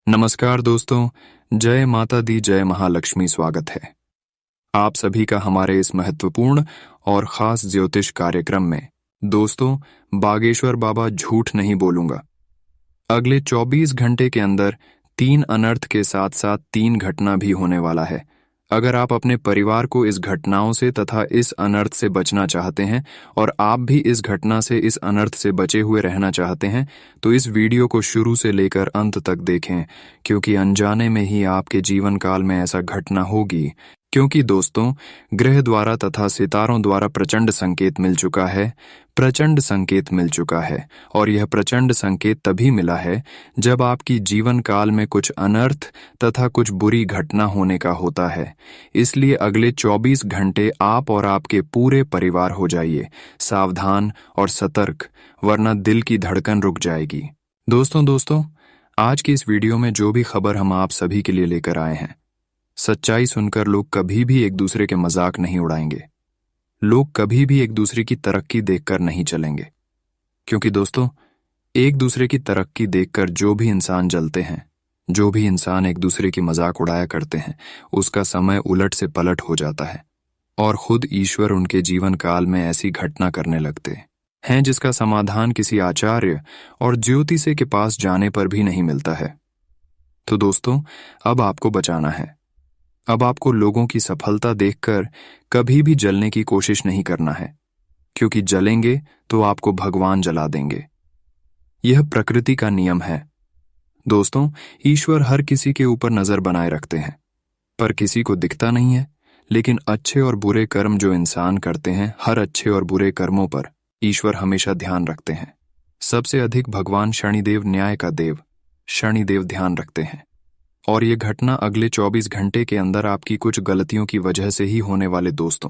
नमस्कार दोस्तों, जय माता दी, जय महालक्ष्मी। स्वागत है आप सभी का हमारे इस महत्वपूर्ण और खास ज्योतिष कार्यक्रम में। दोस्तों, बागेश्वर बाबा झूठ नहीं बोलूंगा। अगले 24 घंटे के अंदर 3 अनर्थ के साथ साथ 3 घटना भी होने वाला है। अगर आप अपने परिवार को इस घटनाओं से तथा इस अनर्थ से बचना चाहते हैं और आप भी इस घटना से, इस अनर्थ से बचे हुए रहना चाहते हैं, तो इस वीडियो को शुरू से लेकर अंत तक देखें, क्योंकि अनजाने में ही आपके जीवन काल में ऐसा घटना होगी। क्योंकि दोस्तों, ग्रह द्वारा तथा सितारों द्वारा प्रचंड संकेत मिल चुका है, प्रचंड संकेत मिल चुका है। और यह प्रचंड संकेत तभी मिला है जब आपकी जीवन काल में कुछ अनर्थ तथा कुछ बुरी घटना होने का होता है। इसलिए अगले 24 घंटे आप और आपके पूरे परिवार हो जाइए सावधान और सतर्क, वरना दिल की धड़कन रुक जाएगी। दोस्तों, आज की इस वीडियो में जो भी खबर हम आप सभी के लिए लेकर आए हैं, सच्चाई सुनकर लोग कभी भी एक दूसरे के मजाक नहीं उड़ाएंगे। लोग कभी भी एक दूसरे की तरक्की देखकर नहीं चलेंगे, क्योंकि दोस्तों, एक दूसरे की तरक्की देखकर जो भी इंसान जलते हैं, जो भी इंसान एक दूसरे की मजाक उड़ाया करते हैं, उसका समय उलट से पलट हो जाता है और खुद ईश्वर उनके जीवन काल में ऐसी घटना करने लगते हैं जिसका समाधान किसी आचार्य और ज्योतिषी के पास जाने पर भी नहीं मिलता है। तो दोस्तों, अब आपको बचाना है। अब आपको लोगों की सफलता देखकर कभी भी जलने की कोशिश नहीं करना है, क्योंकि जलेंगे तो आपको भगवान जला देंगे। यह प्रकृति का नियम है। दोस्तों, ईश्वर हर किसी के ऊपर नजर बनाए रखते हैं, पर किसी को दिखता नहीं है। लेकिन अच्छे और बुरे कर्म जो इंसान करते हैं, हर अच्छे और बुरे कर्मों पर ईश्वर हमेशा ध्यान रखते हैं। सबसे अधिक भगवान शनिदेव, न्याय का देव शनिदेव, ध्यान रखते हैं। और ये घटना अगले 24 घंटे के अंदर आपकी कुछ गलतियों की वजह से ही होने वाले। दोस्तों,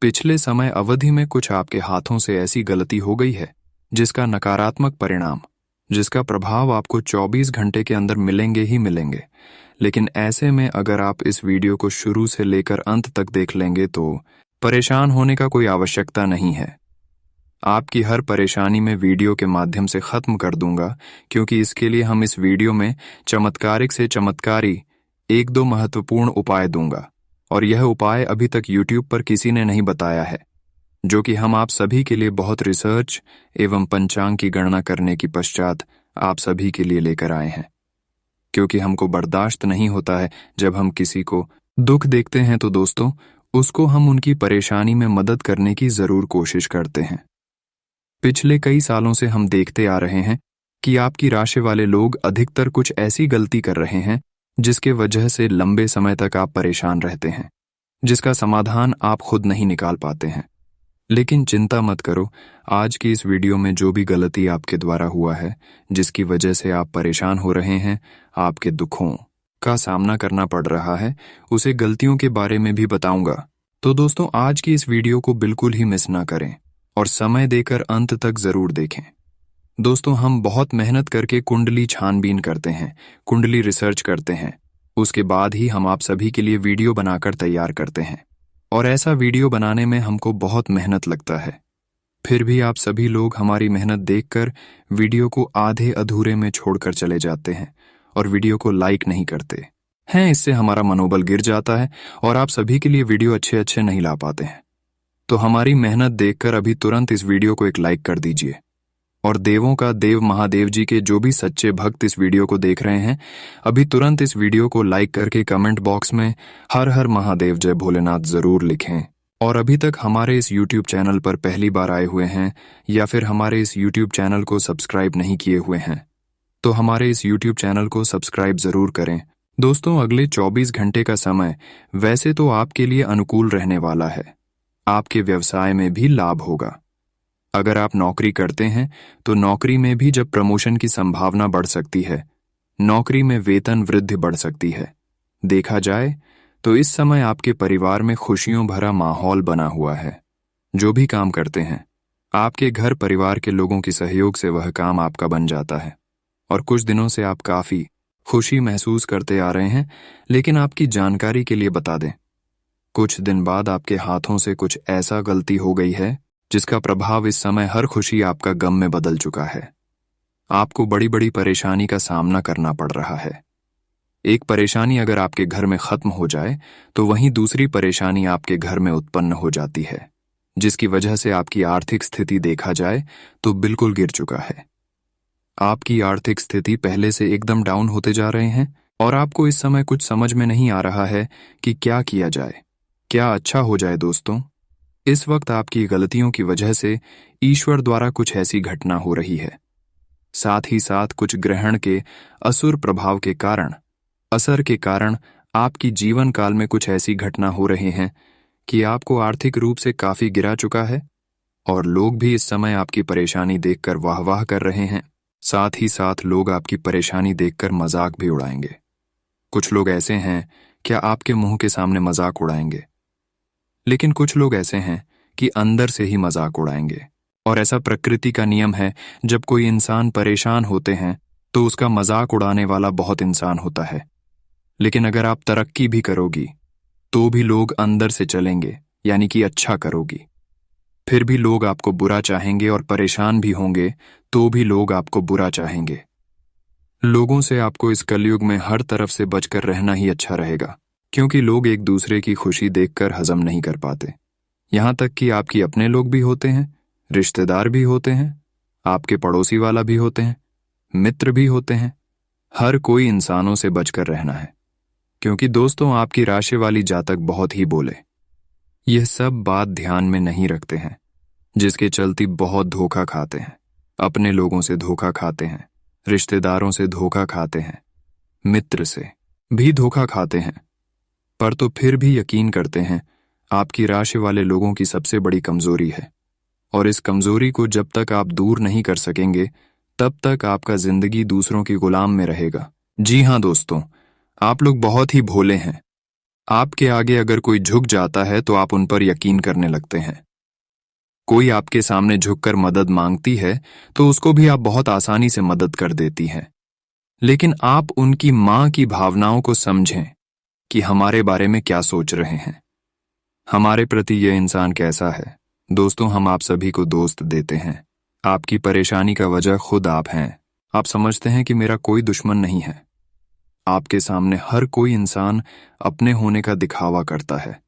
पिछले समय अवधि में कुछ आपके हाथों से ऐसी गलती हो गई है जिसका नकारात्मक परिणाम, जिसका प्रभाव आपको 24 घंटे के अंदर मिलेंगे ही मिलेंगे। लेकिन ऐसे में अगर आप इस वीडियो को शुरू से लेकर अंत तक देख लेंगे तो परेशान होने का कोई आवश्यकता नहीं है। आपकी हर परेशानी में वीडियो के माध्यम से खत्म कर दूंगा, क्योंकि इसके लिए हम इस वीडियो में चमत्कारिक से चमत्कारी 1-2 महत्वपूर्ण उपाय दूंगा। और यह उपाय अभी तक YouTube पर किसी ने नहीं बताया है, जो कि हम आप सभी के लिए बहुत रिसर्च एवं पंचांग की गणना करने की पश्चात आप सभी के लिए लेकर आए हैं। क्योंकि हमको बर्दाश्त नहीं होता है जब हम किसी को दुख देखते हैं, तो दोस्तों, उसको हम उनकी परेशानी में मदद करने की जरूर कोशिश करते हैं। पिछले कई सालों से हम देखते आ रहे हैं कि आपकी राशि वाले लोग अधिकतर कुछ ऐसी गलती कर रहे हैं जिसके वजह से लंबे समय तक आप परेशान रहते हैं, जिसका समाधान आप खुद नहीं निकाल पाते हैं। लेकिन चिंता मत करो, आज की इस वीडियो में जो भी गलती आपके द्वारा हुआ है, जिसकी वजह से आप परेशान हो रहे हैं, आपके दुखों का सामना करना पड़ रहा है, उसे गलतियों के बारे में भी बताऊंगा। तो दोस्तों, आज की इस वीडियो को बिल्कुल ही मिस ना करें और समय देकर अंत तक जरूर देखें। दोस्तों, हम बहुत मेहनत करके कुंडली छानबीन करते हैं, कुंडली रिसर्च करते हैं। उसके बाद ही हम आप सभी के लिए वीडियो बनाकर तैयार करते हैं, और ऐसा वीडियो बनाने में हमको बहुत मेहनत लगता है। फिर भी आप सभी लोग हमारी मेहनत देखकर वीडियो को आधे अधूरे में छोड़कर चले जाते हैं और वीडियो को लाइक नहीं करते हैं। इससे हमारा मनोबल गिर जाता है और आप सभी के लिए वीडियो अच्छे नहीं ला पाते हैं। तो हमारी मेहनत देखकर अभी तुरंत इस वीडियो को एक लाइक कर दीजिए। और देवों का देव महादेव जी के जो भी सच्चे भक्त इस वीडियो को देख रहे हैं, अभी तुरंत इस वीडियो को लाइक करके कमेंट बॉक्स में हर हर महादेव जय भोलेनाथ जरूर लिखें। और अभी तक हमारे इस YouTube चैनल पर पहली बार आए हुए हैं या फिर हमारे इस YouTube चैनल को सब्सक्राइब नहीं किए हुए हैं, तो हमारे इस YouTube चैनल को सब्सक्राइब जरूर करें। दोस्तों, अगले 24 घंटे का समय वैसे तो आपके लिए अनुकूल रहने वाला है। आपके व्यवसाय में भी लाभ होगा। अगर आप नौकरी करते हैं तो नौकरी में भी जब प्रमोशन की संभावना बढ़ सकती है, नौकरी में वेतन वृद्धि बढ़ सकती है। देखा जाए तो इस समय आपके परिवार में खुशियों भरा माहौल बना हुआ है। जो भी काम करते हैं, आपके घर परिवार के लोगों के सहयोग से वह काम आपका बन जाता है और कुछ दिनों से आप काफी खुशी महसूस करते आ रहे हैं। लेकिन आपकी जानकारी के लिए बता दें, कुछ दिन बाद आपके हाथों से कुछ ऐसा गलती हो गई है जिसका प्रभाव इस समय हर खुशी आपका गम में बदल चुका है। आपको बड़ी बड़ी परेशानी का सामना करना पड़ रहा है। एक परेशानी अगर आपके घर में खत्म हो जाए तो वहीं दूसरी परेशानी आपके घर में उत्पन्न हो जाती है, जिसकी वजह से आपकी आर्थिक स्थिति देखा जाए तो बिल्कुल गिर चुका है। आपकी आर्थिक स्थिति पहले से एकदम डाउन होते जा रहे हैं और आपको इस समय कुछ समझ में नहीं आ रहा है कि क्या किया जाए, क्या अच्छा हो जाए। दोस्तों, इस वक्त आपकी गलतियों की वजह से ईश्वर द्वारा कुछ ऐसी घटना हो रही है, साथ ही साथ कुछ ग्रहण के असुर प्रभाव के कारण, असर के कारण आपकी जीवन काल में कुछ ऐसी घटना हो रहे हैं कि आपको आर्थिक रूप से काफी गिरा चुका है और लोग भी इस समय आपकी परेशानी देखकर वाह वाह कर रहे हैं। साथ ही साथ लोग आपकी परेशानी देखकर मजाक भी उड़ाएंगे। कुछ लोग ऐसे हैं क्या आपके मुंह के सामने मजाक उड़ाएंगे, लेकिन कुछ लोग ऐसे हैं कि अंदर से ही मजाक उड़ाएंगे। और ऐसा प्रकृति का नियम है, जब कोई इंसान परेशान होते हैं तो उसका मजाक उड़ाने वाला बहुत इंसान होता है। लेकिन अगर आप तरक्की भी करोगी तो भी लोग अंदर से चलेंगे, यानी कि अच्छा करोगी, फिर भी लोग आपको बुरा चाहेंगे, और परेशान भी होंगे तो भी लोग आपको बुरा चाहेंगे। लोगों से आपको इस कलयुग में हर तरफ से बचकर रहना ही अच्छा रहेगा, क्योंकि लोग एक दूसरे की खुशी देखकर हजम नहीं कर पाते। यहां तक कि आपकी अपने लोग भी होते हैं, रिश्तेदार भी होते हैं, आपके पड़ोसी वाला भी होते हैं, मित्र भी होते हैं। हर कोई इंसानों से बचकर रहना है, क्योंकि दोस्तों आपकी राशि वाली जातक बहुत ही बोले। यह सब बात ध्यान में नहीं रखते हैं, जिसके चलते बहुत धोखा खाते हैं। अपने लोगों से धोखा खाते हैं, रिश्तेदारों से धोखा खाते हैं, मित्र से भी धोखा खाते हैं, पर तो फिर भी यकीन करते हैं। आपकी राशि वाले लोगों की सबसे बड़ी कमजोरी है, और इस कमजोरी को जब तक आप दूर नहीं कर सकेंगे तब तक आपका जिंदगी दूसरों की गुलाम में रहेगा। जी हाँ दोस्तों, आप लोग बहुत ही भोले हैं। आपके आगे अगर कोई झुक जाता है तो आप उन पर यकीन करने लगते हैं। कोई आपके सामने झुककर मदद मांगती है तो उसको भी आप बहुत आसानी से मदद कर देती हैं। लेकिन आप उनकी मां की भावनाओं को समझें कि हमारे बारे में क्या सोच रहे हैं, हमारे प्रति यह इंसान कैसा है। दोस्तों, हम आप सभी को दोस्त देते हैं। आपकी परेशानी का वजह खुद आप हैं। आप समझते हैं कि मेरा कोई दुश्मन नहीं है। आपके सामने हर कोई इंसान अपने होने का दिखावा करता है,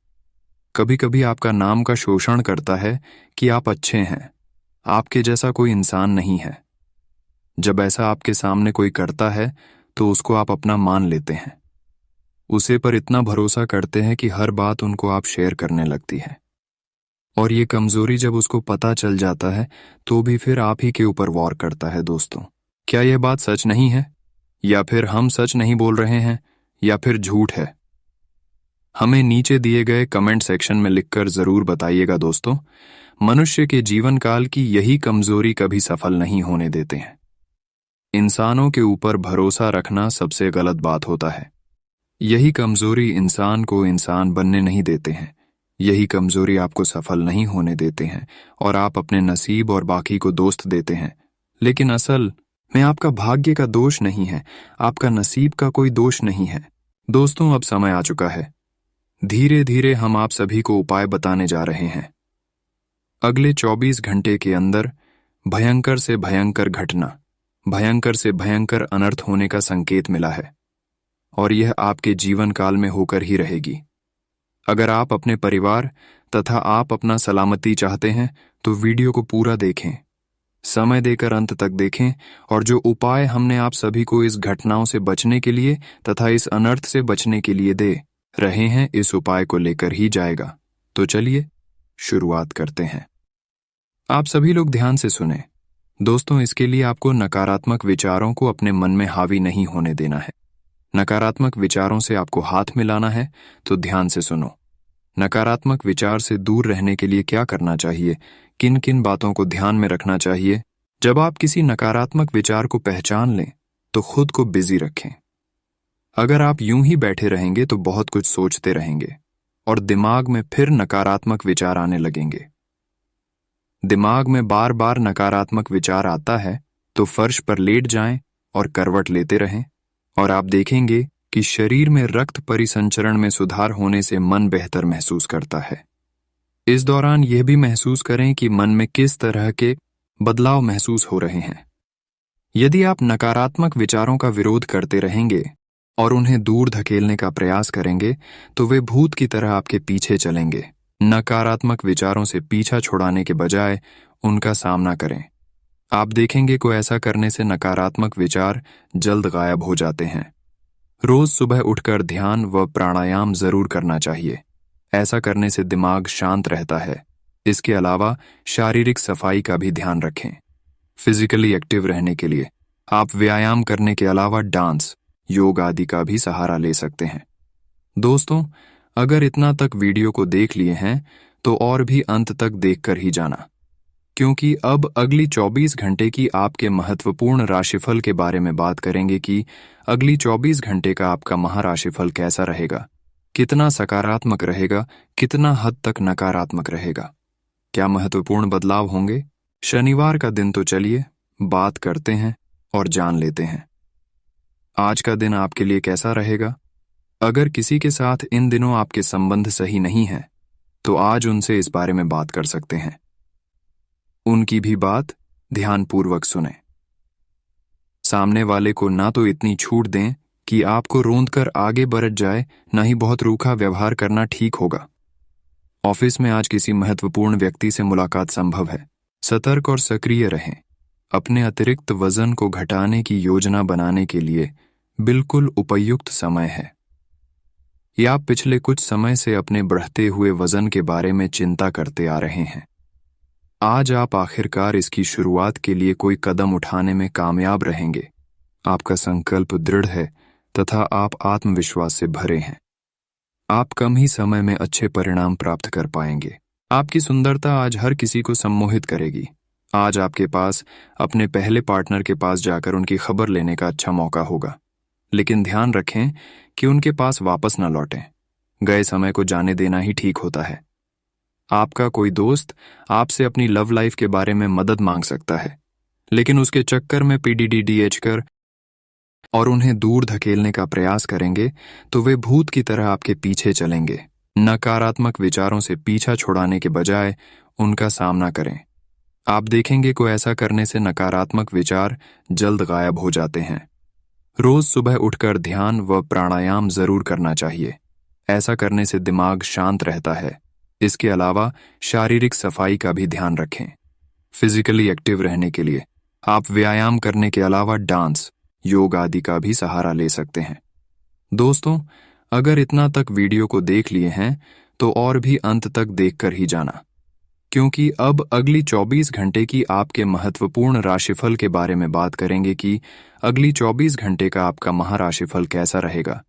कभी कभी आपका नाम का शोषण करता है कि आप अच्छे हैं। आपके जैसा कोई इंसान नहीं है। जब ऐसा आपके सामने कोई करता है तो उसको आप अपना मान लेते हैं, उसे पर इतना भरोसा करते हैं कि हर बात उनको आप शेयर करने लगती है। और ये कमजोरी जब उसको पता चल जाता है तो भी फिर आप ही के ऊपर वॉर करता है। दोस्तों, क्या यह बात सच नहीं है, या फिर हम सच नहीं बोल रहे हैं, या फिर झूठ है? हमें नीचे दिए गए कमेंट सेक्शन में लिखकर जरूर बताइएगा। दोस्तों, मनुष्य के जीवन काल की यही कमजोरी कभी सफल नहीं होने देते हैं। इंसानों के ऊपर भरोसा रखना सबसे गलत बात होता है। यही कमजोरी इंसान को इंसान बनने नहीं देते हैं। यही कमजोरी आपको सफल नहीं होने देते हैं, और आप अपने नसीब और बाकी को दोस्त देते हैं। लेकिन असल में आपका भाग्य का दोष नहीं है, आपका नसीब का कोई दोष नहीं है। दोस्तों, अब समय आ चुका है। धीरे धीरे हम आप सभी को उपाय बताने जा रहे हैं। अगले 24 घंटे के अंदर भयंकर से भयंकर घटना, भयंकर से भयंकर अनर्थ होने का संकेत मिला है, और यह आपके जीवन काल में होकर ही रहेगी। अगर आप अपने परिवार तथा आप अपना सलामती चाहते हैं तो वीडियो को पूरा देखें, समय देकर अंत तक देखें, और जो उपाय हमने आप सभी को इस घटनाओं से बचने के लिए तथा इस अनर्थ से बचने के लिए दे रहे हैं, इस उपाय को लेकर ही जाएगा। तो चलिए शुरुआत करते हैं। आप सभी लोग ध्यान से सुने। दोस्तों, इसके लिए आपको नकारात्मक विचारों को अपने मन में हावी नहीं होने देना है। नकारात्मक विचारों से आपको हाथ मिलाना है, तो ध्यान से सुनो। नकारात्मक विचार से दूर रहने के लिए क्या करना चाहिए, किन किन बातों को ध्यान में रखना चाहिए। जब आप किसी नकारात्मक विचार को पहचान लें तो खुद को बिजी रखें। अगर आप यूं ही बैठे रहेंगे तो बहुत कुछ सोचते रहेंगे और दिमाग में फिर नकारात्मक विचार आने लगेंगे। दिमाग में बार बार नकारात्मक विचार आता है तो फर्श पर लेट जाएं और करवट लेते रहें, और आप देखेंगे कि शरीर में रक्त परिसंचरण में सुधार होने से मन बेहतर महसूस करता है। इस दौरान यह भी महसूस करें कि मन में किस तरह के बदलाव महसूस हो रहे हैं। यदि आप नकारात्मक विचारों का विरोध करते रहेंगे और उन्हें दूर धकेलने का प्रयास करेंगे तो वे भूत की तरह आपके पीछे चलेंगे। नकारात्मक विचारों से पीछा छुड़ाने के बजाय उनका सामना करें। आप देखेंगे कि ऐसा करने से नकारात्मक विचार जल्द गायब हो जाते हैं। रोज सुबह उठकर ध्यान व प्राणायाम जरूर करना चाहिए। ऐसा करने से दिमाग शांत रहता है। इसके अलावा शारीरिक सफाई का भी ध्यान रखें। फिजिकली एक्टिव रहने के लिए आप व्यायाम करने के अलावा डांस, योग आदि का भी सहारा ले सकते हैं। दोस्तों, अगर इतना तक वीडियो को देख लिए हैं तो और भी अंत तक देखकर ही जाना, क्योंकि अब अगली 24 घंटे की आपके महत्वपूर्ण राशिफल के बारे में बात करेंगे कि अगली 24 घंटे का आपका महाराशिफल कैसा रहेगा, कितना सकारात्मक रहेगा, कितना हद तक नकारात्मक रहेगा, क्या महत्वपूर्ण बदलाव होंगे। शनिवार का दिन तो चलिए बात करते हैं और जान लेते हैं। आज का दिन आपके लिए कैसा रहेगा। अगर किसी के साथ इन दिनों आपके संबंध सही नहीं हैं, तो आज उनसे इस बारे में बात कर सकते हैं। उनकी भी बात ध्यानपूर्वक सुनें। सामने वाले को ना तो इतनी छूट दें कि आपको रोंदकर आगे बढ़ जाए, ना ही बहुत रूखा व्यवहार करना ठीक होगा। ऑफिस में आज किसी महत्वपूर्ण व्यक्ति से मुलाकात संभव है। सतर्क और सक्रिय रहें। अपने अतिरिक्त वजन को घटाने की योजना बनाने के लिए बिल्कुल उपयुक्त समय है। या आप पिछले कुछ समय से अपने बढ़ते हुए वजन के बारे में चिंता करते आ रहे हैं। आज आप आखिरकार इसकी शुरुआत के लिए कोई कदम उठाने में कामयाब रहेंगे। आपका संकल्प दृढ़ है तथा आप आत्मविश्वास से भरे हैं। आप कम ही समय में अच्छे परिणाम प्राप्त कर पाएंगे। आपकी सुंदरता आज हर किसी को सम्मोहित करेगी। आज आपके पास अपने पहले पार्टनर के पास जाकर उनकी खबर लेने का अच्छा मौका होगा, लेकिन ध्यान रखें कि उनके पास वापस न लौटें। गए समय को जाने देना ही ठीक होता है। आपका कोई दोस्त आपसे अपनी लव लाइफ के बारे में मदद मांग सकता है, लेकिन उसके चक्कर में PDDDH कर और उन्हें दूर धकेलने का प्रयास करेंगे तो वे भूत की तरह आपके पीछे चलेंगे। नकारात्मक विचारों से पीछा छुड़ाने के बजाय उनका सामना करें। आप देखेंगे कि ऐसा करने से नकारात्मक विचार जल्द गायब हो जाते हैं। रोज सुबह उठकर ध्यान व प्राणायाम जरूर करना चाहिए। ऐसा करने से दिमाग शांत रहता है। इसके अलावा शारीरिक सफाई का भी ध्यान रखें। फिजिकली एक्टिव रहने के लिए आप व्यायाम करने के अलावा डांस, योग आदि का भी सहारा ले सकते हैं। दोस्तों, अगर इतना तक वीडियो को देख लिए हैं तो और भी अंत तक देखकर ही जाना, क्योंकि अब अगली 24 घंटे की आपके महत्वपूर्ण राशिफल के बारे में बात करेंगे कि अगली 24 घंटे का आपका महाराशिफल कैसा रहेगा,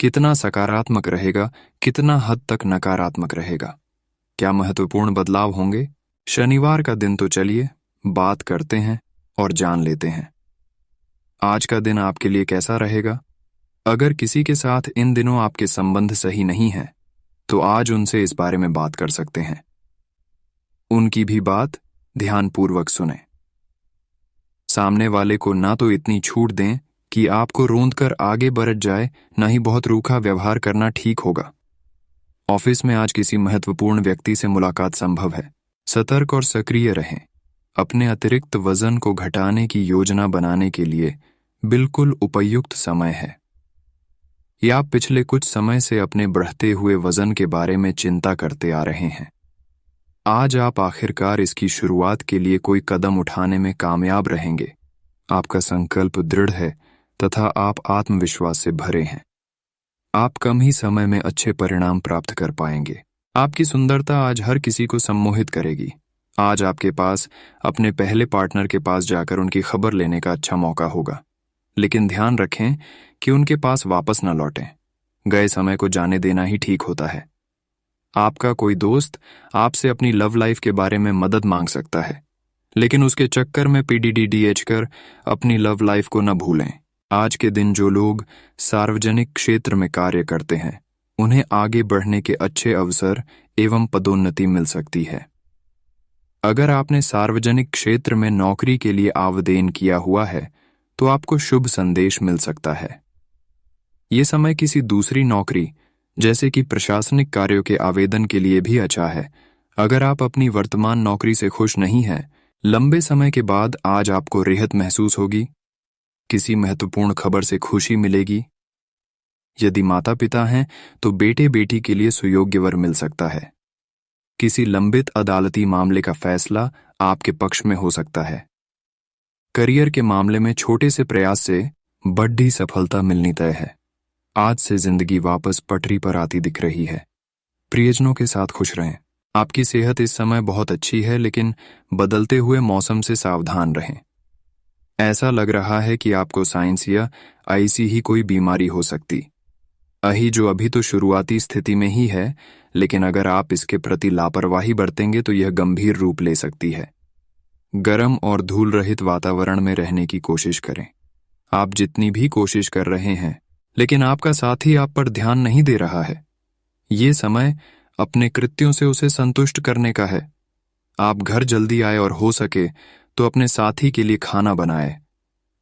कितना सकारात्मक रहेगा, कितना हद तक नकारात्मक रहेगा, क्या महत्वपूर्ण बदलाव होंगे। शनिवार का दिन तो चलिए बात करते हैं और जान लेते हैं। आज का दिन आपके लिए कैसा रहेगा। अगर किसी के साथ इन दिनों आपके संबंध सही नहीं हैं, तो आज उनसे इस बारे में बात कर सकते हैं। उनकी भी बात ध्यानपूर्वक सुनें। सामने वाले को ना तो इतनी छूट दें कि आपको रोंदकर आगे बढ़ जाए, ना ही बहुत रूखा व्यवहार करना ठीक होगा। ऑफिस में आज किसी महत्वपूर्ण व्यक्ति से मुलाकात संभव है। सतर्क और सक्रिय रहें। अपने अतिरिक्त वजन को घटाने की योजना बनाने के लिए बिल्कुल उपयुक्त समय है। या आप पिछले कुछ समय से अपने बढ़ते हुए वजन के बारे में चिंता करते आ रहे हैं। आज आप आखिरकार इसकी शुरुआत के लिए कोई कदम उठाने में कामयाब रहेंगे। आपका संकल्प दृढ़ है तथा आप आत्मविश्वास से भरे हैं। आप कम ही समय में अच्छे परिणाम प्राप्त कर पाएंगे। आपकी सुंदरता आज हर किसी को सम्मोहित करेगी। आज आपके पास अपने पहले पार्टनर के पास जाकर उनकी खबर लेने का अच्छा मौका होगा, लेकिन ध्यान रखें कि उनके पास वापस न लौटें। गए समय को जाने देना ही ठीक होता है। आपका कोई दोस्त आपसे अपनी लव लाइफ के बारे में मदद मांग सकता है, लेकिन उसके चक्कर में PDDDH कर अपनी लव लाइफ को न भूलें। आज के दिन जो लोग सार्वजनिक क्षेत्र में कार्य करते हैं, उन्हें आगे बढ़ने के अच्छे अवसर एवं पदोन्नति मिल सकती है। अगर आपने सार्वजनिक क्षेत्र में नौकरी के लिए आवेदन किया हुआ है, तो आपको शुभ संदेश मिल सकता है। ये समय किसी दूसरी नौकरी जैसे कि प्रशासनिक कार्यों के आवेदन के लिए भी अच्छा है। अगर आप अपनी वर्तमान नौकरी से खुश नहीं हैं, लंबे समय के बाद आज आपको राहत महसूस होगी। किसी महत्वपूर्ण खबर से खुशी मिलेगी। यदि माता पिता हैं तो बेटे बेटी के लिए सुयोग्य वर मिल सकता है। किसी लंबित अदालती मामले का फैसला आपके पक्ष में हो सकता है। करियर के मामले में छोटे से प्रयास से बड़ी सफलता मिलनी तय है। आज से जिंदगी वापस पटरी पर आती दिख रही है। प्रियजनों के साथ खुश रहें। आपकी सेहत इस समय बहुत अच्छी है, लेकिन बदलते हुए मौसम से सावधान रहें। ऐसा लग रहा है कि आपको साइंस या ऐसी ही कोई बीमारी हो सकती जो अभी तो शुरुआती स्थिति में ही है, लेकिन अगर आप इसके प्रति लापरवाही बरतेंगे तो यह गंभीर रूप ले सकती है। गर्म और धूल रहित वातावरण में रहने की कोशिश करें। आप जितनी भी कोशिश कर रहे हैं, लेकिन आपका साथी आप पर ध्यान नहीं दे रहा है। ये समय अपने कृत्यों से उसे संतुष्ट करने का है। आप घर जल्दी आए और हो सके तो अपने साथी के लिए खाना बनाएं।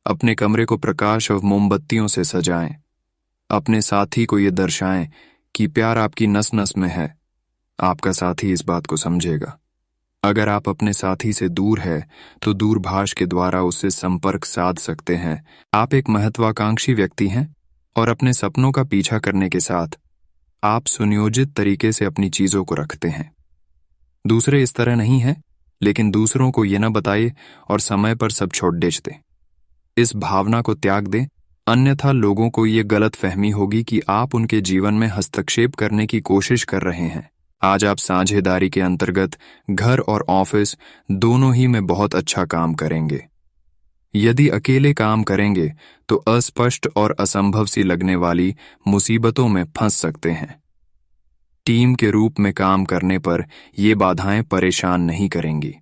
अपने कमरे को प्रकाश और मोमबत्तियों से सजाएं। अपने साथी को ये दर्शाएं कि प्यार आपकी नस नस में है। आपका साथी इस बात को समझेगा। अगर आप अपने साथी से दूर है तो दूरभाष के द्वारा उससे संपर्क साध सकते हैं। आप एक महत्वाकांक्षी व्यक्ति हैं और अपने सपनों का पीछा करने के साथ आप सुनियोजित तरीके से अपनी चीजों को रखते हैं। दूसरे इस तरह नहीं है, लेकिन दूसरों को ये न बताए और समय पर सब छोड़ दें। इस भावना को त्याग दें, अन्यथा लोगों को ये गलत फहमी होगी कि आप उनके जीवन में हस्तक्षेप करने की कोशिश कर रहे हैं। आज आप साझेदारी के अंतर्गत घर और ऑफिस दोनों ही में बहुत अच्छा काम करेंगे। यदि अकेले काम करेंगे तो अस्पष्ट और असंभव सी लगने वाली मुसीबतों में फंस सकते हैं। टीम के रूप में काम करने पर ये बाधाएं परेशान नहीं करेंगी।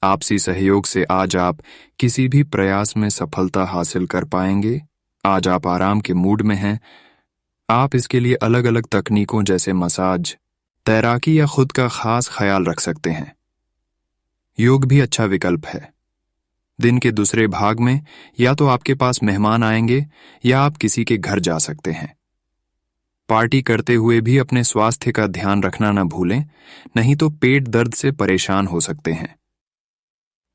आपसी सहयोग से आज आप किसी भी प्रयास में सफलता हासिल कर पाएंगे। आज आप आराम के मूड में हैं। आप इसके लिए अलग अलग तकनीकों जैसे मसाज, तैराकी या खुद का खास ख्याल रख सकते हैं। योग भी अच्छा विकल्प है। दिन के दूसरे भाग में या तो आपके पास मेहमान आएंगे या आप किसी के घर जा सकते हैं। पार्टी करते हुए भी अपने स्वास्थ्य का ध्यान रखना न भूलें, नहीं तो पेट दर्द से परेशान हो सकते हैं।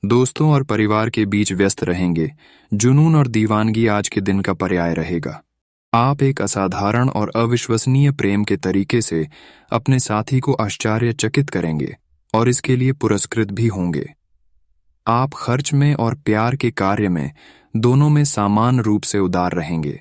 दोस्तों और परिवार के बीच व्यस्त रहेंगे। जुनून और दीवानगी आज के दिन का पर्याय रहेगा। आप एक असाधारण और अविश्वसनीय प्रेम के तरीके से अपने साथी को आश्चर्यचकित करेंगे और इसके लिए पुरस्कृत भी होंगे। आप खर्च में और प्यार के कार्य में दोनों में समान रूप से उदार रहेंगे।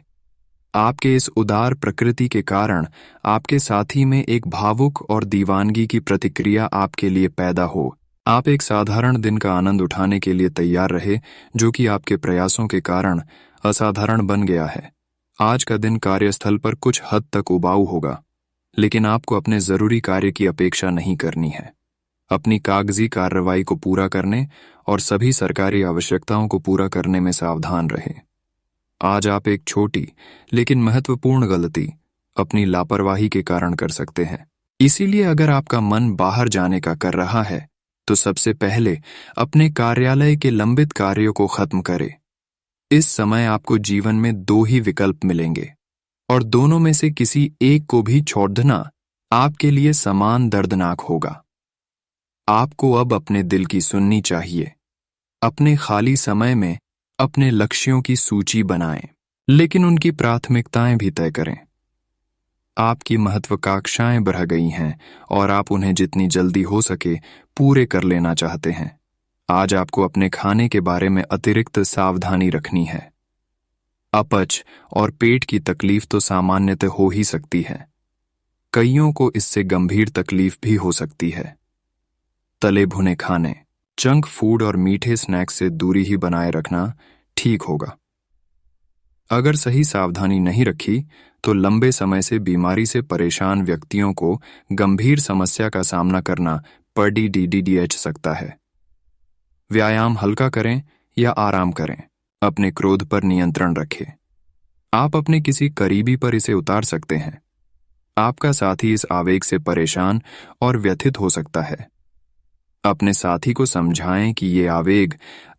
आपके इस उदार प्रकृति के कारण आपके साथी में एक भावुक और दीवानगी की प्रतिक्रिया आपके लिए पैदा हो। आप एक साधारण दिन का आनंद उठाने के लिए तैयार रहे, जो कि आपके प्रयासों के कारण असाधारण बन गया है। आज का दिन कार्यस्थल पर कुछ हद तक उबाऊ होगा, लेकिन आपको अपने जरूरी कार्य की अपेक्षा नहीं करनी है। अपनी कागजी कार्रवाई को पूरा करने और सभी सरकारी आवश्यकताओं को पूरा करने में सावधान रहें। आज आप एक छोटी लेकिन महत्वपूर्ण गलती अपनी लापरवाही के कारण कर सकते हैं। इसीलिए अगर आपका मन बाहर जाने का कर रहा है तो सबसे पहले अपने कार्यालय के लंबित कार्यों को खत्म करें। इस समय आपको जीवन में दो ही विकल्प मिलेंगे और दोनों में से किसी एक को भी छोड़ना आपके लिए समान दर्दनाक होगा। आपको अब अपने दिल की सुननी चाहिए। अपने खाली समय में अपने लक्ष्यों की सूची बनाएं, लेकिन उनकी प्राथमिकताएं भी तय करें। आपकी महत्वाकांक्षाएं बढ़ गई हैं और आप उन्हें जितनी जल्दी हो सके पूरे कर लेना चाहते हैं। आज आपको अपने खाने के बारे में अतिरिक्त सावधानी रखनी है। अपच और पेट की तकलीफ तो सामान्यतः हो ही सकती है। कईयों को इससे गंभीर तकलीफ भी हो सकती है। तले भुने खाने, जंक फूड और मीठे स्नैक्स से दूरी ही बनाए रखना ठीक होगा। अगर सही सावधानी नहीं रखी तो लंबे समय से बीमारी से परेशान व्यक्तियों को गंभीर समस्या का सामना करना पड़ सकता है। व्यायाम हल्का करें या आराम करें। अपने क्रोध पर नियंत्रण रखें। आप अपने किसी करीबी पर इसे उतार सकते हैं। आपका साथी इस आवेग से परेशान और व्यथित हो सकता है। अपने साथी को समझाएं कि ये आवेग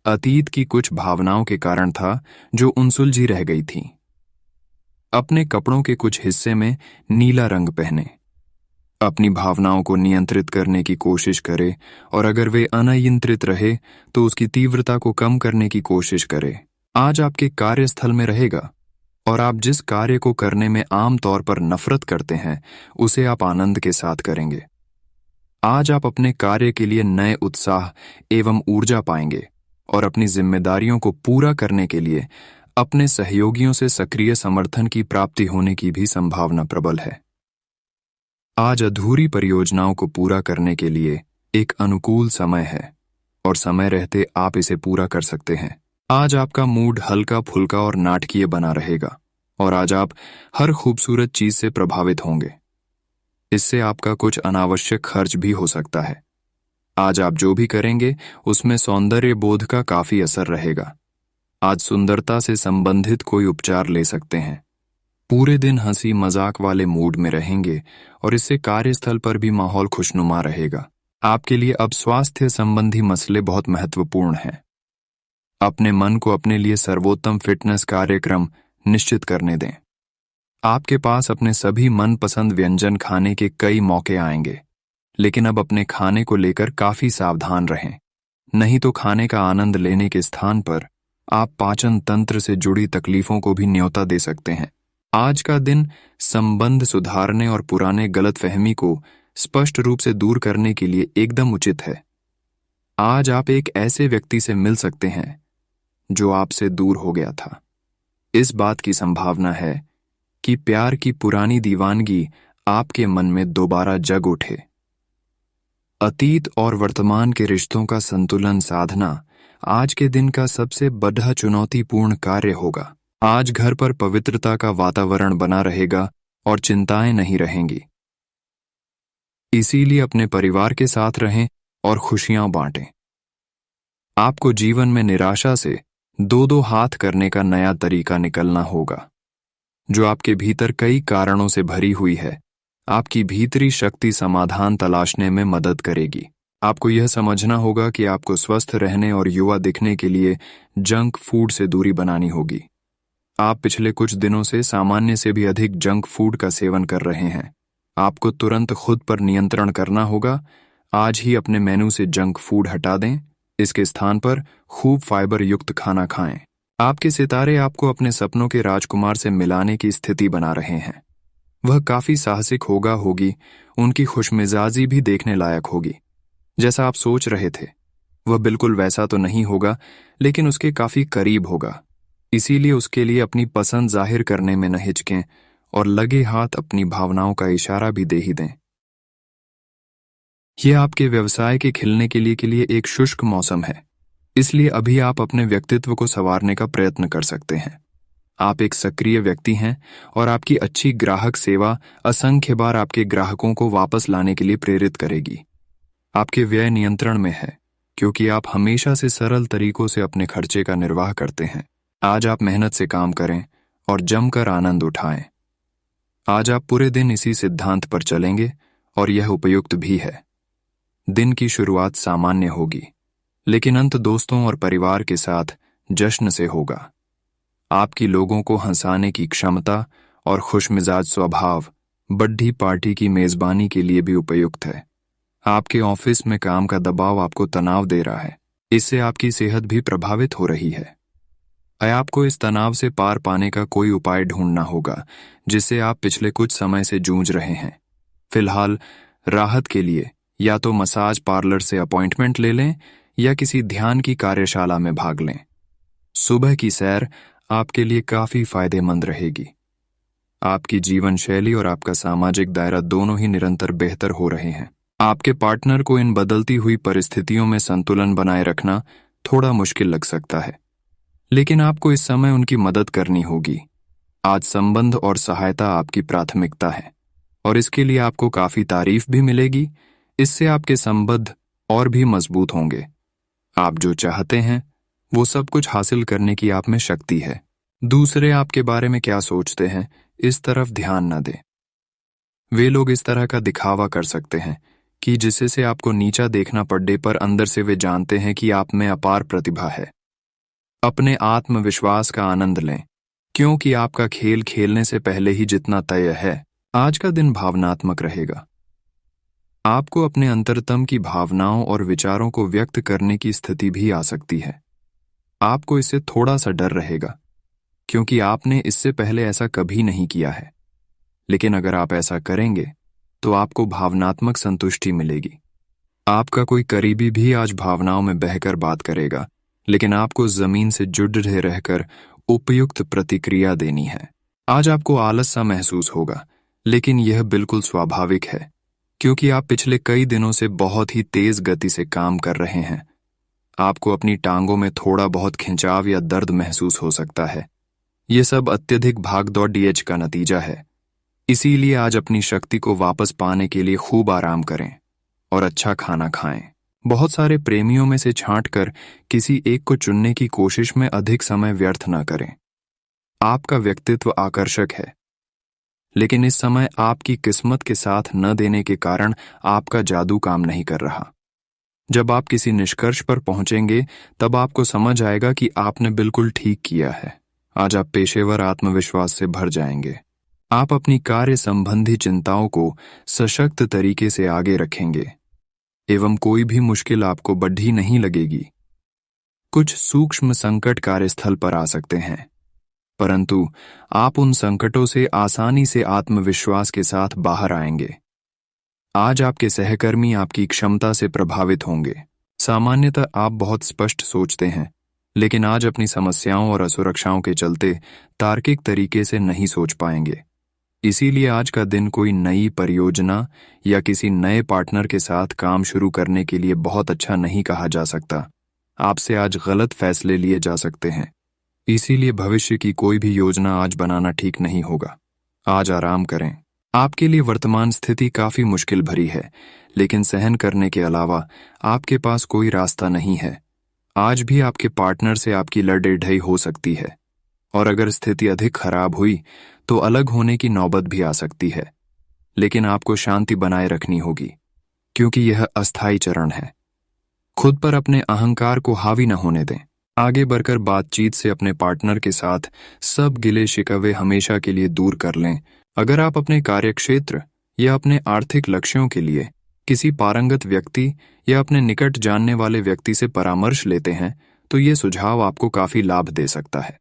अतीत की कुछ भावनाओं के कारण था जो उनसुलझी रह गई थीं। अपने कपड़ों के कुछ हिस्से में नीला रंग पहने। अपनी भावनाओं को नियंत्रित करने की कोशिश करें और अगर वे अनियंत्रित रहे तो उसकी तीव्रता को कम करने की कोशिश करें। आज आपके कार्यस्थल में रहेगा। और आप जिस कार्य को करने में आम तौर पर नफरत करते हैं उसे आप आनंद के साथ करेंगे। आज आप अपने कार्य के लिए नए उत्साह एवं ऊर्जा पाएंगे और अपनी जिम्मेदारियों को पूरा करने के लिए अपने सहयोगियों से सक्रिय समर्थन की प्राप्ति होने की भी संभावना प्रबल है। आज अधूरी परियोजनाओं को पूरा करने के लिए एक अनुकूल समय है और समय रहते आप इसे पूरा कर सकते हैं। आज आपका मूड हल्का फुल्का और नाटकीय बना रहेगा और आज आप हर खूबसूरत चीज से प्रभावित होंगे। इससे आपका कुछ अनावश्यक खर्च भी हो सकता है। आज आप जो भी करेंगे उसमें सौंदर्य बोध का काफी असर रहेगा। आज सुंदरता से संबंधित कोई उपचार ले सकते हैं। पूरे दिन हंसी मजाक वाले मूड में रहेंगे और इससे कार्यस्थल पर भी माहौल खुशनुमा रहेगा। आपके लिए अब स्वास्थ्य संबंधी मसले बहुत महत्वपूर्ण हैं। अपने मन को अपने लिए सर्वोत्तम फिटनेस कार्यक्रम निश्चित करने दें। आपके पास अपने सभी मनपसंद व्यंजन खाने के कई मौके आएंगे, लेकिन अब अपने खाने को लेकर काफी सावधान रहें, नहीं तो खाने का आनंद लेने के स्थान पर आप पाचन तंत्र से जुड़ी तकलीफों को भी न्योता दे सकते हैं। आज का दिन संबंध सुधारने और पुराने गलतफहमी को स्पष्ट रूप से दूर करने के लिए एकदम उचित है। आज आप एक ऐसे व्यक्ति से मिल सकते हैं जो आपसे दूर हो गया था। इस बात की संभावना है कि प्यार की पुरानी दीवानगी आपके मन में दोबारा जग उठे। अतीत और वर्तमान के रिश्तों का संतुलन साधना आज के दिन का सबसे बड़ा चुनौतीपूर्ण कार्य होगा। आज घर पर पवित्रता का वातावरण बना रहेगा और चिंताएं नहीं रहेंगी। इसीलिए अपने परिवार के साथ रहें और खुशियां बांटें। आपको जीवन में निराशा से दो हाथ करने का नया तरीका निकलना होगा, जो आपके भीतर कई कारणों से भरी हुई है। आपकी भीतरी शक्ति समाधान तलाशने में मदद करेगी। आपको यह समझना होगा कि आपको स्वस्थ रहने और युवा दिखने के लिए जंक फूड से दूरी बनानी होगी। आप पिछले कुछ दिनों से सामान्य से भी अधिक जंक फूड का सेवन कर रहे हैं। आपको तुरंत खुद पर नियंत्रण करना होगा। आज ही अपने मेनू से जंक फूड हटा दें। इसके स्थान पर खूब फाइबर युक्त खाना खाएं। आपके सितारे आपको अपने सपनों के राजकुमार से मिलाने की स्थिति बना रहे हैं। वह काफी साहसिक होगी। उनकी खुशमिजाजी भी देखने लायक होगी। जैसा आप सोच रहे थे वह बिल्कुल वैसा तो नहीं होगा, लेकिन उसके काफी करीब होगा। इसीलिए उसके लिए अपनी पसंद जाहिर करने में न हिचकें और लगे हाथ अपनी भावनाओं का इशारा भी दे ही दें। यह आपके व्यवसाय के खिलने के लिए एक शुष्क मौसम है, इसलिए अभी आप अपने व्यक्तित्व को संवारने का प्रयत्न कर सकते हैं। आप एक सक्रिय व्यक्ति हैं और आपकी अच्छी ग्राहक सेवा असंख्य बार आपके ग्राहकों को वापस लाने के लिए प्रेरित करेगी। आपके व्यय नियंत्रण में है, क्योंकि आप हमेशा से सरल तरीकों से अपने खर्चे का निर्वाह करते हैं। आज आप मेहनत से काम करें और जमकर आनंद उठाएं। आज आप पूरे दिन इसी सिद्धांत पर चलेंगे और यह उपयुक्त भी है। दिन की शुरुआत सामान्य होगी, लेकिन अंत दोस्तों और परिवार के साथ जश्न से होगा। आपकी लोगों को हंसाने की क्षमता और खुशमिजाज स्वभाव बड्ढी पार्टी की मेजबानी के लिए भी उपयुक्त है। आपके ऑफिस में काम का दबाव आपको तनाव दे रहा है। इससे आपकी सेहत भी प्रभावित हो रही है। आपको इस तनाव से पार पाने का कोई उपाय ढूंढना होगा जिससे आप पिछले कुछ समय से जूझ रहे हैं। फिलहाल राहत के लिए या तो मसाज पार्लर से अपॉइंटमेंट ले लें या किसी ध्यान की कार्यशाला में भाग लें। सुबह की सैर आपके लिए काफी फायदेमंद रहेगी। आपकी जीवन शैली और आपका सामाजिक दायरा दोनों ही निरंतर बेहतर हो रहे हैं। आपके पार्टनर को इन बदलती हुई परिस्थितियों में संतुलन बनाए रखना थोड़ा मुश्किल लग सकता है, लेकिन आपको इस समय उनकी मदद करनी होगी। आज संबंध और सहायता आपकी प्राथमिकता है और इसके लिए आपको काफी तारीफ भी मिलेगी। इससे आपके संबंध और भी मजबूत होंगे। आप जो चाहते हैं वो सब कुछ हासिल करने की आप में शक्ति है। दूसरे आपके बारे में क्या सोचते हैं, इस तरफ ध्यान न दें। वे लोग इस तरह का दिखावा कर सकते हैं कि जिससे आपको नीचा देखना पड़े, पर अंदर से वे जानते हैं कि आप में अपार प्रतिभा है। अपने आत्मविश्वास का आनंद लें, क्योंकि आपका खेल खेलने से पहले ही जितना तय है। आज का दिन भावनात्मक रहेगा। आपको अपने अंतरतम की भावनाओं और विचारों को व्यक्त करने की स्थिति भी आ सकती है। आपको इससे थोड़ा सा डर रहेगा, क्योंकि आपने इससे पहले ऐसा कभी नहीं किया है। लेकिन अगर आप ऐसा करेंगे तो आपको भावनात्मक संतुष्टि मिलेगी। आपका कोई करीबी भी आज भावनाओं में बहकर बात करेगा, लेकिन आपको जमीन से जुड़े रहकर उपयुक्त प्रतिक्रिया देनी है। आज आपको आलस सा महसूस होगा, लेकिन यह बिल्कुल स्वाभाविक है, क्योंकि आप पिछले कई दिनों से बहुत ही तेज गति से काम कर रहे हैं। आपको अपनी टांगों में थोड़ा बहुत खिंचाव या दर्द महसूस हो सकता है। यह सब अत्यधिक भागदौड़ डीएच का नतीजा है। इसीलिए आज अपनी शक्ति को वापस पाने के लिए खूब आराम करें और अच्छा खाना खाएं। बहुत सारे प्रेमियों में से छांटकर किसी एक को चुनने की कोशिश में अधिक समय व्यर्थ न करें। आपका व्यक्तित्व आकर्षक है, लेकिन इस समय आपकी किस्मत के साथ न देने के कारण आपका जादू काम नहीं कर रहा। जब आप किसी निष्कर्ष पर पहुंचेंगे तब आपको समझ आएगा कि आपने बिल्कुल ठीक किया है। आज आप पेशेवर आत्मविश्वास से भर जाएंगे। आप अपनी कार्य संबंधी चिंताओं को सशक्त तरीके से आगे रखेंगे एवं कोई भी मुश्किल आपको बढ़ी नहीं लगेगी। कुछ सूक्ष्म संकट कार्यस्थल पर आ सकते हैं, परंतु आप उन संकटों से आसानी से आत्मविश्वास के साथ बाहर आएंगे। आज आपके सहकर्मी आपकी क्षमता से प्रभावित होंगे। सामान्यतः आप बहुत स्पष्ट सोचते हैं, लेकिन आज अपनी समस्याओं और असुरक्षाओं के चलते तार्किक तरीके से नहीं सोच पाएंगे। इसीलिए आज का दिन कोई नई परियोजना या किसी नए पार्टनर के साथ काम शुरू करने के लिए बहुत अच्छा नहीं कहा जा सकता। आपसे आज गलत फैसले लिए जा सकते हैं, इसीलिए भविष्य की कोई भी योजना आज बनाना ठीक नहीं होगा। आज आराम करें। आपके लिए वर्तमान स्थिति काफी मुश्किल भरी है, लेकिन सहन करने के अलावा आपके पास कोई रास्ता नहीं है। आज भी आपके पार्टनर से आपकी लड़ाई हो सकती है, और अगर स्थिति अधिक खराब हुई तो अलग होने की नौबत भी आ सकती है। लेकिन आपको शांति बनाए रखनी होगी, क्योंकि यह अस्थायी चरण है। खुद पर अपने अहंकार को हावी न होने दें। आगे बढ़कर बातचीत से अपने पार्टनर के साथ सब गिले शिकवे हमेशा के लिए दूर कर लें। अगर आप अपने कार्यक्षेत्र या अपने आर्थिक लक्ष्यों के लिए किसी पारंगत व्यक्ति या अपने निकट जानने वाले व्यक्ति से परामर्श लेते हैं, तो ये सुझाव आपको काफी लाभ दे सकता है।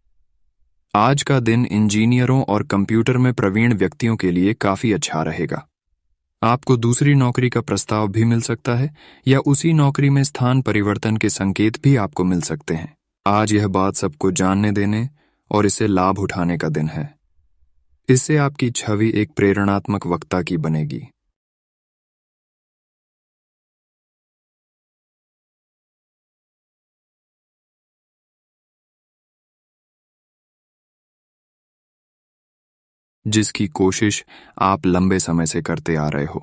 आज का दिन इंजीनियरों और कंप्यूटर में प्रवीण व्यक्तियों के लिए काफी अच्छा रहेगा। आपको दूसरी नौकरी का प्रस्ताव भी मिल सकता है या उसी नौकरी में स्थान परिवर्तन के संकेत भी आपको मिल सकते हैं। आज यह बात सबको जानने देने और इससे लाभ उठाने का दिन है। इससे आपकी छवि एक प्रेरणात्मक वक्ता की बनेगी। जिसकी कोशिश आप लंबे समय से करते आ रहे हो।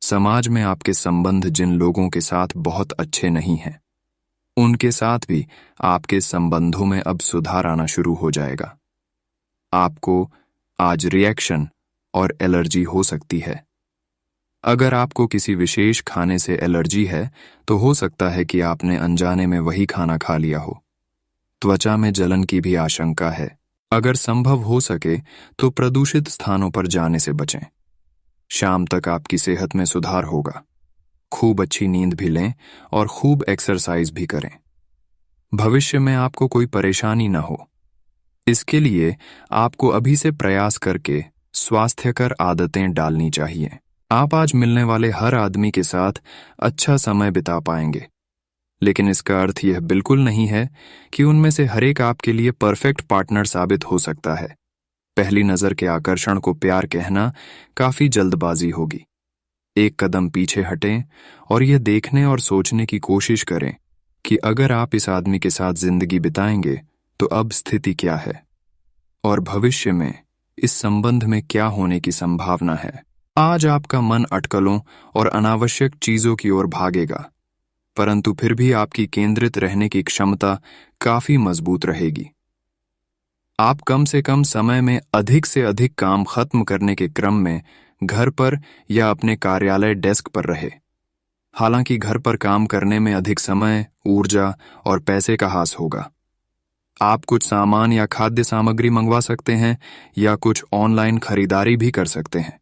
समाज में आपके संबंध जिन लोगों के साथ बहुत अच्छे नहीं हैं, उनके साथ भी आपके संबंधों में अब सुधार आना शुरू हो जाएगा। आपको आज रिएक्शन और एलर्जी हो सकती है। अगर आपको किसी विशेष खाने से एलर्जी है, तो हो सकता है कि आपने अनजाने में वही खाना खा लिया हो। त्वचा में जलन की भी आशंका है। अगर संभव हो सके तो प्रदूषित स्थानों पर जाने से बचें। शाम तक आपकी सेहत में सुधार होगा। खूब अच्छी नींद भी लें और खूब एक्सरसाइज भी करें। भविष्य में आपको कोई परेशानी न हो, इसके लिए आपको अभी से प्रयास करके स्वास्थ्यकर आदतें डालनी चाहिए। आप आज मिलने वाले हर आदमी के साथ अच्छा समय बिता पाएंगे, लेकिन इसका अर्थ यह बिल्कुल नहीं है कि उनमें से हर एक आपके लिए परफेक्ट पार्टनर साबित हो सकता है। पहली नजर के आकर्षण को प्यार कहना काफी जल्दबाजी होगी। एक कदम पीछे हटें और यह देखने और सोचने की कोशिश करें कि अगर आप इस आदमी के साथ जिंदगी बिताएंगे तो अब स्थिति क्या है और भविष्य में इस संबंध में क्या होने की संभावना है। आज आपका मन अटकलों और अनावश्यक चीजों की ओर भागेगा, परंतु फिर भी आपकी केंद्रित रहने की क्षमता काफी मजबूत रहेगी। आप कम से कम समय में अधिक से अधिक काम खत्म करने के क्रम में घर पर या अपने कार्यालय डेस्क पर रहे। हालांकि घर पर काम करने में अधिक समय, ऊर्जा और पैसे का हास होगा। आप कुछ सामान या खाद्य सामग्री मंगवा सकते हैं या कुछ ऑनलाइन खरीदारी भी कर सकते हैं।